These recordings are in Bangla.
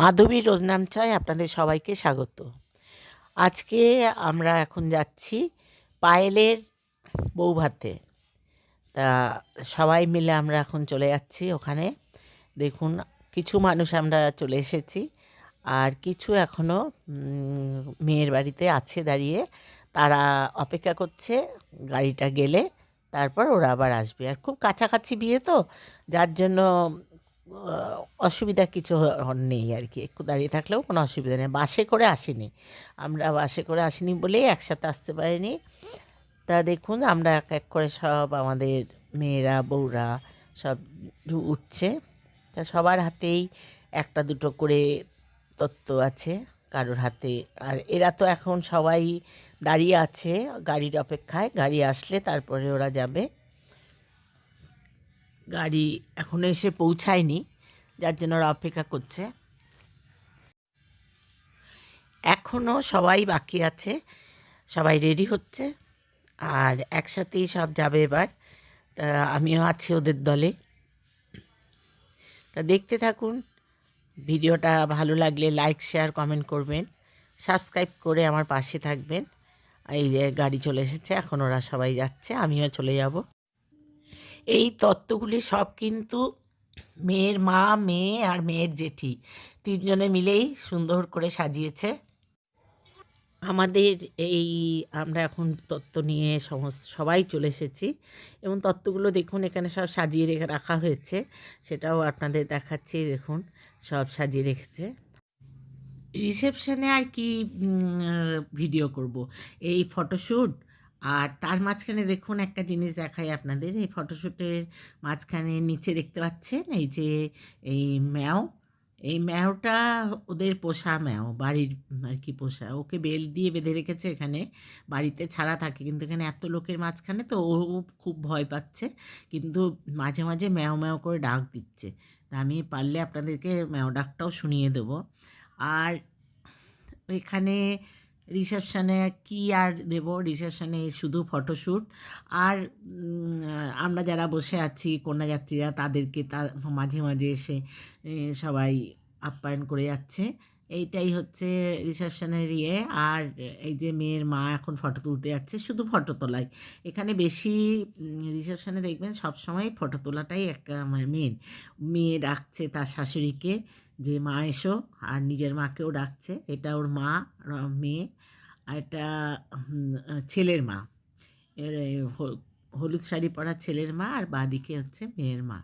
মাধবী রোজনাম চায় আপনাদের সবাইকে স্বাগত। আজকে আমরা এখন যাচ্ছি পায়েলের বৌভাতে। তা সবাই মিলে আমরা এখন চলে যাচ্ছি ওখানে। দেখুন, কিছু মানুষ আমরা চলে এসেছি, আর কিছু এখনও মেয়ের বাড়িতে আছে দাঁড়িয়ে। তারা অপেক্ষা করছে গাড়িটা গেলে তারপর ওরা আবার আসবে। আর খুব কাছাকাছি বিয়ে তো, যার জন্য অসুবিধা কিছু নেই আর কি। একটু দাঁড়িয়ে থাকলেও কোনো অসুবিধা নেই। বাসে করে আসিনি আমরা, বাসে করে আসিনি বলেই একসাথে আসতে পারিনি। তা দেখুন, আমরা এক এক করে সব আমাদের মেয়েরা বউরা সব উঠছে। তা সবার হাতেই একটা দুটো করে তত্ত্ব আছে, কারোর হাতে। আর এরা তো এখন সবাই দাঁড়িয়ে আছে গাড়ির অপেক্ষায়, গাড়ি আসলে তারপরে ওরা যাবে। গাড়ি এখনো এসে পৌঁছায়নি, যার জন্য ওরা অপেক্ষা করছে। এখনও সবাই বাকি আছে, সবাই রেডি হচ্ছে, আর একসাথেই সব যাবে এবার। তা আমিও আছি ওদের দলে। তা দেখতে থাকুন। ভিডিওটা ভালো লাগলে লাইক শেয়ার কমেন্ট করবেন, সাবস্ক্রাইব করে আমার পাশে থাকবেন। এই যে গাড়ি চলে এসেছে, এখন ওরা সবাই যাচ্ছে, আমিও চলে যাব। এই তত্ত্বগুলি সব কিন্তু মেয়ের মা, মেয়ে আর মেয়ের জেঠি তিনজনে মিলেই সুন্দর করে সাজিয়েছে। আমাদের এই আমরা এখন তত্ত্ব নিয়ে সবাই চলে এসেছি, এবং তত্ত্বগুলো দেখুন এখানে সব সাজিয়ে রাখা হয়েছে, সেটাও আপনাদের দেখাচ্ছি। দেখুন সব সাজিয়ে রেখেছে। রিসেপশনে আর কি ভিডিও করব, এই ফটোশ্যুট। আর তার মাঝখানে দেখুন একটা জিনিস দেখাই আপনাদের। এই ফটোশ্যুটের মাঝখানে নিচে দেখতে পাচ্ছেন এই যে এই ম্যাও, এই ম্যাওটা ওদের পোষা ম্যাও, বাড়ির আর কি পোষা। ওকে বেল দিয়ে বেঁধে রেখেছে এখানে, বাড়িতে ছাড়া থাকে, কিন্তু এখানে এত লোকের মাঝখানে তো ও খুব ভয় পাচ্ছে, কিন্তু মাঝে মাঝে ম্যাও ম্যাও করে ডাক দিচ্ছে। তা আমি পারলে আপনাদেরকে ম্যাও ডাকটাও শুনিয়ে দেবো। আর এখানে রিসেপশানে কি আর দেব, রিসেপশানে শুধু ফটোশ্যুট। আর আমরা যারা বসে আছি কন্যাযাত্রীরা, তাদেরকে মাঝে মাঝে এসে সবাই আপ্যায়ন করে যাচ্ছে। এইটাই হচ্ছে রিসেপশনের ইয়ে। আর এই যে মেয়ের মা এখন ফটো তুলতে যাচ্ছে, শুধু ফটো তোলাই এখানে বেশি। রিসেপশনে দেখবেন সবসময় ফটো তোলাটাই একটা মানে মেন। মেয়ে ডাকছে তার শাশুড়িকে যে মা এসো, আর নিজের মাকেও ডাকছে। এটা ওর মা, মেয়ে, আর এটা ছেলের মা। এর হলুদ শাড়ি পরা ছেলের মা, আর বাঁদিকে হচ্ছে মেয়ের মা।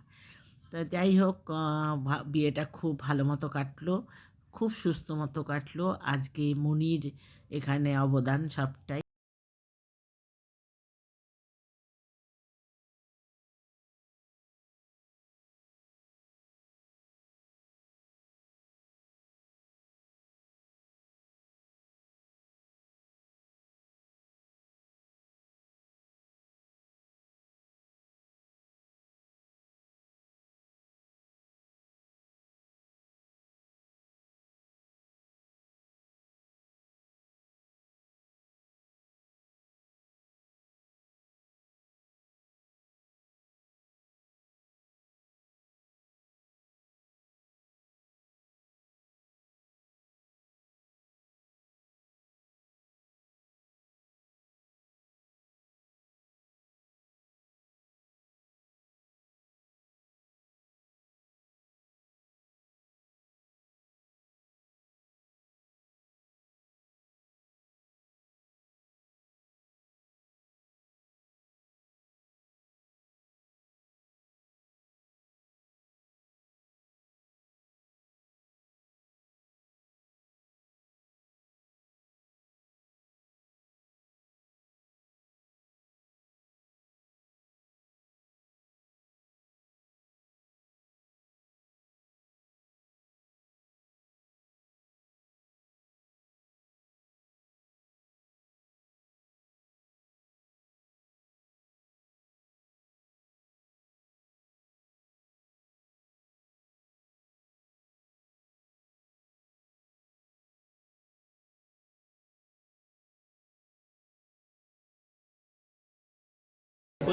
তা যাই হোক, বিয়েটা খুব ভালো মতো কাটলো, খুব সুস্থ মতো কাটলো। আজকে মনির এখানে অবদান সবটাই।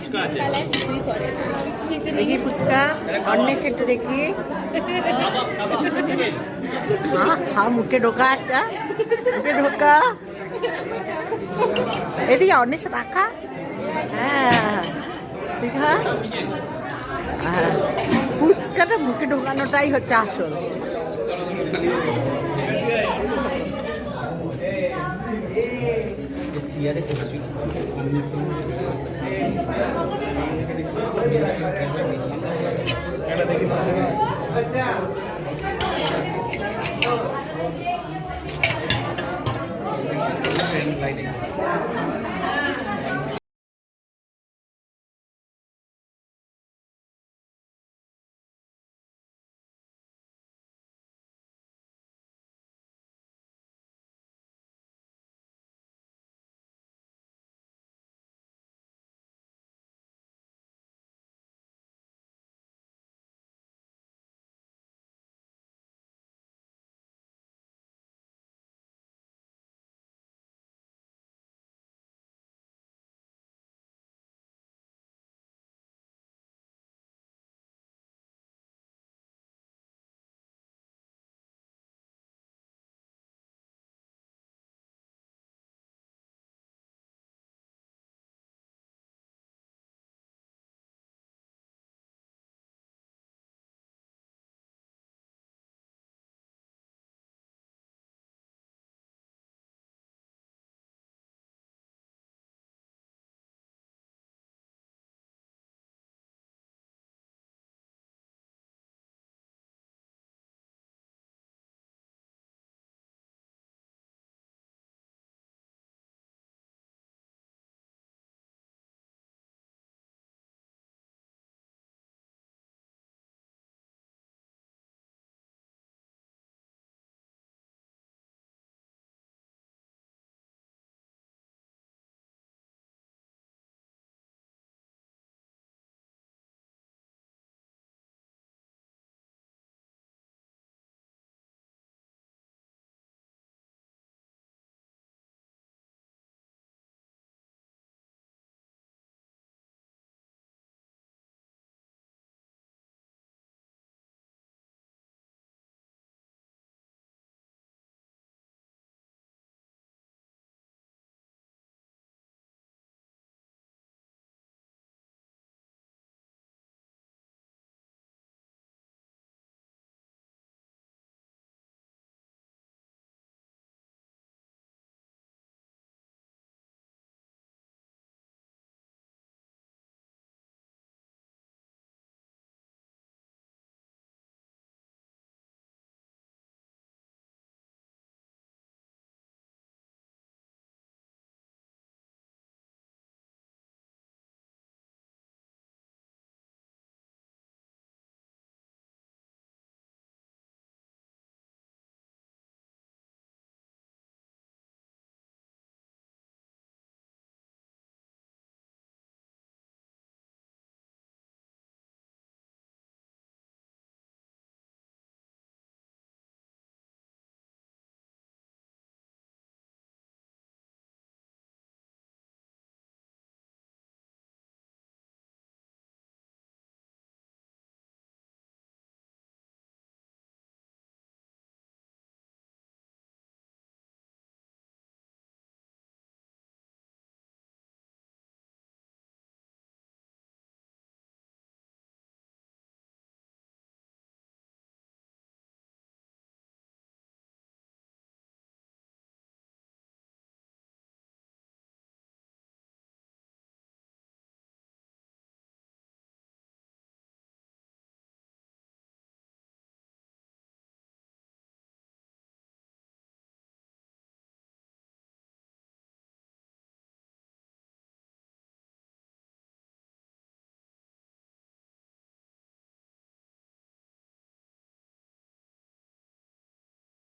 কালার কিছুই করে না। একটু দেখি ফুচকা অন্বেষ একটু দেখি খা খা মুখে ঢোকা একটা মুখে ঢোকা এদিকে অন্বেষে দেখা হ্যাঁ ঠিক ফুচকাটা মুখে ঢোকানোটাই হচ্ছে আসল